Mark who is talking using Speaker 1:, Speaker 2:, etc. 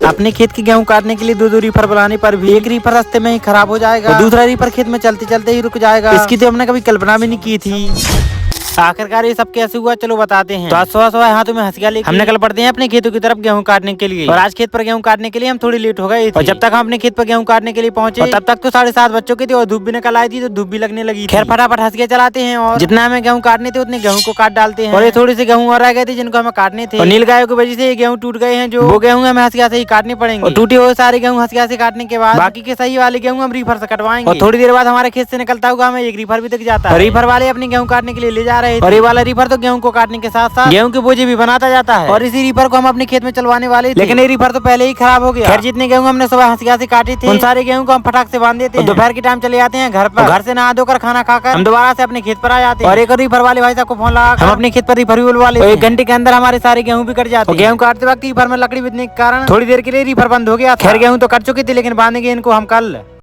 Speaker 1: अपने खेत की गेहूं काटने के लिए दो रीपर बुलाने पर भी एक रीपर रास्ते में ही खराब हो जाएगा और दूसरा रीपर खेत में चलते चलते ही रुक जाएगा। इसकी तो हमने कभी कल्पना भी नहीं की थी। आखिरकार ये सब कैसे हुआ, चलो बताते हैं। तो आज सुबह सुबह हाथों में हंसिया लेके हम निकल पड़ते हैं अपने खेतों की तरफ गेहूं काटने के लिए। और आज खेत पर गेहूं काटने के लिए हम थोड़ी लेट हो गए थे। और जब तक हम अपने खेत पर गेहूं काटने के लिए पहुंचे तब तक तो 7:30 बज चुके थे और धूप भी निकल आई थी, तो धूप भी लगने लगी। खैर फटाफट हंसिया चलाते हैं और जितना हमें गेहूं काटने थे उतने गेहूं को काट डालते हैं। और ये थोड़े से गेहूं और रह गए थे जिनको हमें काटने थे। और नील गायों की वजह से ये गेहूं टूट गए हैं, जो वो गेहूं हमें हंसिया से ही काटने पड़ेंगे। और टूटे हुए सारे गेहूं हंसिया से काटने के बाद बाकी के सही वाले गेहूं हम रीफर से कटवाएंगे। और थोड़ी देर बाद हमारे खेत से निकलता हुआ हमें एक रीफर भी दिख जाता है। रीफर वाले अपने गेहूं काटने के लिए ले जा रहे थे और ये वाला रीफर तो गेहूं को काटने के साथ साथ गेहूं के बोझे भी बनाता जाता है। और इसी रीफर को हम अपने खेत में चलवाने वाले थे, लेकिन ये रीफर तो पहले ही खराब हो गया। खैर जितने गेहूं हमने सुबह हंसिया से काटे थे उन सारे गेहूं को हम फटाक से बांध देते हैं। दोपहर के टाइम चले जाते हैं घर पर। घर से नहा धोकर खाना खाकर हम दोबारा से अपने खेत पर आ जाते हैं। और एक रीफर वाले भाई साहब को फोन लगा हम अपने खेत पर रीफर भी बुलवा लेते हैं। 1 घंटे के अंदर हमारे सारे गेहूं भी कट जाते हैं। गेहूं काटते वक्त रीफर में लकड़ी बिजने के कारण थोड़ी देर के लिए रीफर बंद हो गया। खैर गेहूं तो कट चुके थे, लेकिन बांधेंगे इनको हम कल।